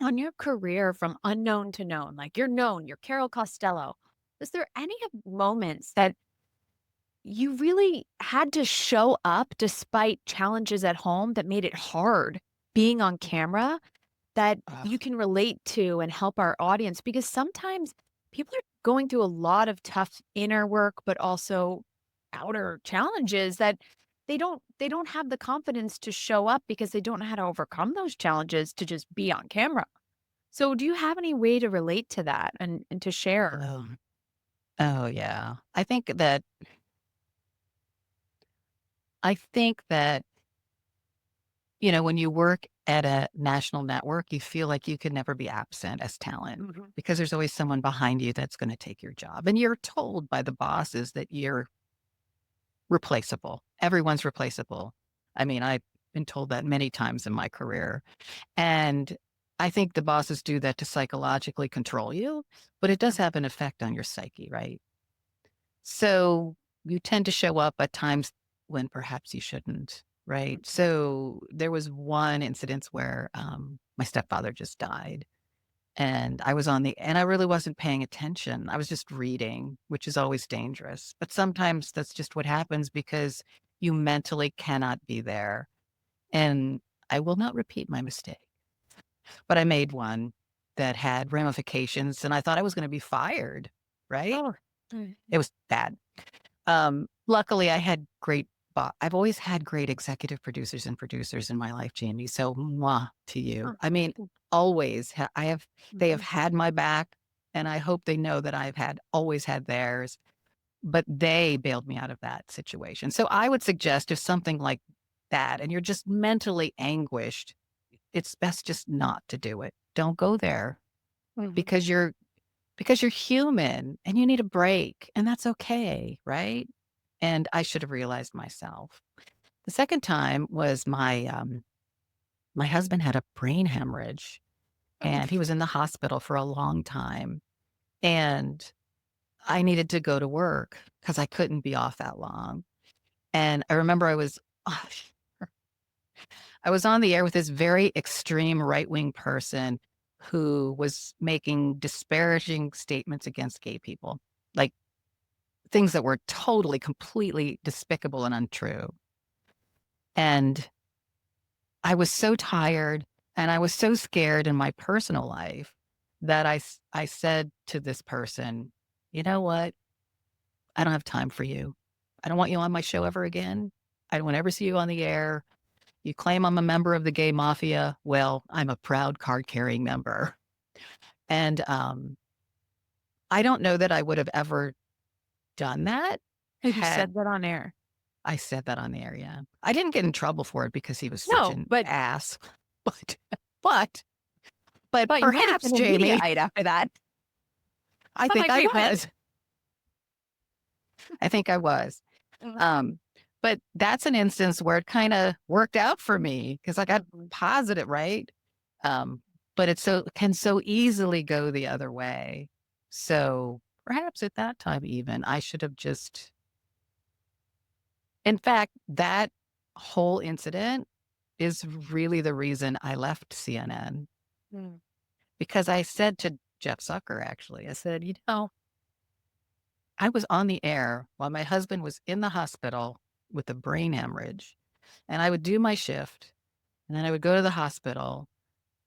B: on your career from unknown to known, like you're known, you're Carol Costello. Was there any moments that you really had to show up despite challenges at home that made it hard being on camera that
A: oh,
B: you can relate to and help our audience? Because sometimes people are going through a lot of tough inner work, but also outer challenges that they don't have the confidence to show up because they don't know how to overcome those challenges to just be on camera. So do you have any way to relate to that and to share?
A: oh, oh, yeah. I think that, when you work at a national network, you feel like you can never be absent as talent because there's always someone behind you that's going to take your job. And you're told by the bosses that you're replaceable. Everyone's replaceable. I mean, I've been told that many times in my career. And I think the bosses do that to psychologically control you, but it does have an effect on your psyche, right? So you tend to show up at times when perhaps you shouldn't, right? So there was one incident where my stepfather just died. And I really wasn't paying attention. I was just reading, which is always dangerous. But sometimes that's just what happens because you mentally cannot be there. And I will not repeat my mistake, but I made one that had ramifications and I thought I was going to be fired, right?
B: Oh. Mm.
A: It was bad. Luckily, I've always had great executive producers and producers in my life, Jamie. So, mwah to you.
B: Oh,
A: I mean, always. They have had my back, and I hope they know that always had theirs. But they bailed me out of that situation. So, I would suggest if something like that, and you're just mentally anguished, it's best just not to do it. Don't go there because you're human and you need a break, and that's okay, right? And I should have realized myself. The second time was my husband had a brain hemorrhage, and he was in the hospital for a long time, and I needed to go to work because I couldn't be off that long. And I remember I was on the air with this very extreme right-wing person who was making disparaging statements against gay people, like things that were totally, completely despicable and untrue. And I was so tired and I was so scared in my personal life that I said to this person, you know what? I don't have time for you. I don't want you on my show ever again. I don't want to ever see you on the air. You claim I'm a member of the gay mafia. Well, I'm a proud card carrying member. And I don't know that I would have ever done that
B: You
A: had
B: said that on air.
A: I said that on the air. Yeah. I didn't get in trouble for it because he was such
B: No,
A: an
B: but
A: ass. But but
B: but you might have
A: perhaps,
B: been a
A: Jamie,
B: Mediaite after that.
A: I
B: Not my
A: think I
B: favorite.
A: was. I think I was. But that's an instance where it kind of worked out for me because I got positive, right? But can so easily go the other way. So perhaps at that time even I should have just in fact, that whole incident is really the reason I left CNN because I said to Jeff Zucker, actually, I said, I was on the air while my husband was in the hospital with a brain hemorrhage, and I would do my shift, and then I would go to the hospital,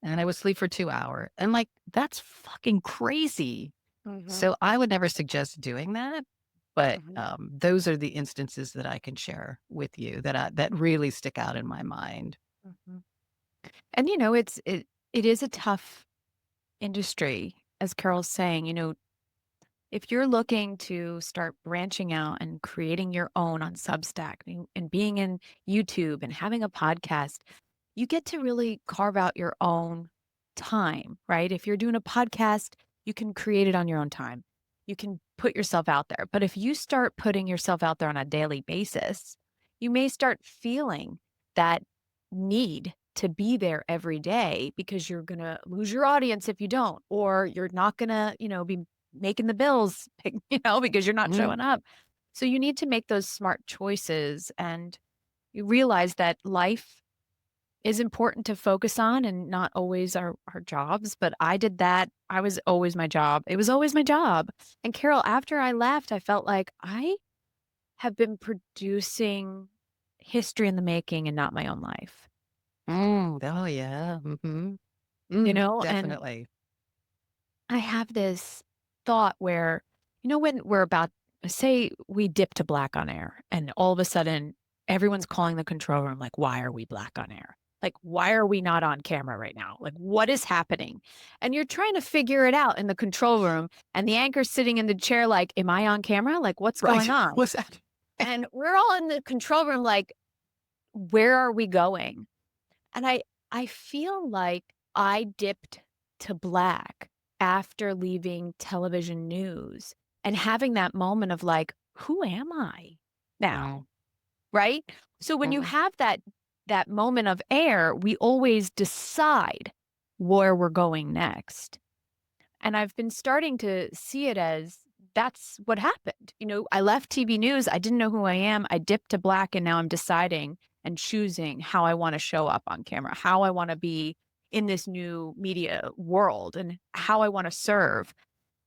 A: and I would sleep for 2 hours. And like, that's fucking crazy. So I would never suggest doing that. But those are the instances that I can share with you that really stick out in my mind.
B: And it is a tough industry, as Carol's saying. If you're looking to start branching out and creating your own on Substack and being in YouTube and having a podcast, you get to really carve out your own time, right? If you're doing a podcast, you can create it on your own time. You can put yourself out there. But if you start putting yourself out there on a daily basis, you may start feeling that need to be there every day because you're going to lose your audience if you don't, or you're not going to, be making the bills, because you're not showing up. So you need to make those smart choices, and you realize that life is important to focus on and not always our jobs. But I did that. I was always my job. It was always my job. And Carol, after I left, I felt like I have been producing history in the making and not my own life.
A: Oh, yeah.
B: And
A: Definitely.
B: I have this thought where, when we're about, say we dip to black on air and all of a sudden everyone's calling the control room, like, why are we black on air? Like, why are we not on camera right now? Like, what is happening? And you're trying to figure it out in the control room, and the anchor's sitting in the chair like, am I on camera? Like, what's going on?
A: What's that?
B: And we're all in the control room like, where are we going? And I feel like I dipped to black after leaving television news and having that moment of like, who am I now? Right? So when you
A: Mhm.
B: have that moment of air, we always decide where we're going next. And I've been starting to see it as that's what happened. I left TV news. I didn't know who I am. I dipped to black and now I'm deciding and choosing how I want to show up on camera, how I want to be in this new media world and how I want to serve.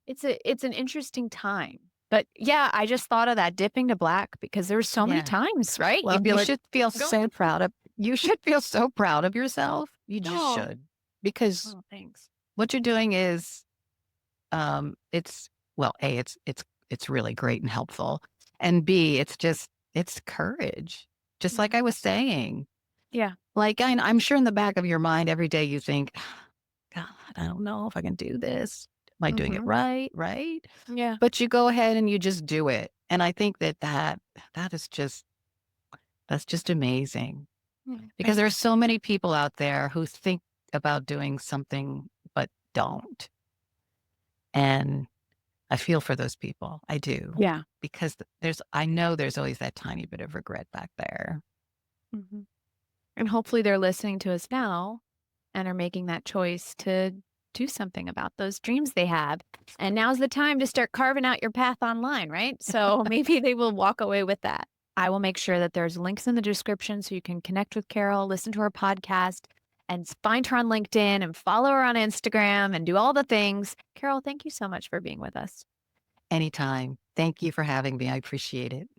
B: It's an interesting time. But yeah, I just thought of that dipping to black because there's so many
A: Yeah.
B: times, right?
A: Well,
B: You'd be like, go.
A: you should feel so proud of yourself. You just
B: Oh,
A: should. Because
B: oh, thanks.
A: what you're doing is, it's well, A, it's really great and helpful. And B, it's courage. Just like
B: Mhm.
A: I was saying.
B: Yeah.
A: Like, I'm sure in the back of your mind every day you think, God, I don't know if I can do this. Am I doing it
B: Hmm.
A: right? Right?
B: Yeah.
A: But you go ahead and you just do it. And I think that is that's just amazing because
B: Thank
A: there are
B: you.
A: so many people out there who think about doing something but don't. And I feel for those people. I do.
B: Yeah.
A: Because I know there's always that tiny bit of regret back there.
B: Hmm. And hopefully they're listening to us now and are making that choice to do something about those dreams they have. And now's the time to start carving out your path online, right? So maybe they will walk away with that. I will make sure that there's links in the description so you can connect with Carol, listen to her podcast, and find her on LinkedIn and follow her on Instagram and do all the things. Carol, thank you so much for being with us.
A: Anytime. Thank you for having me. I appreciate it.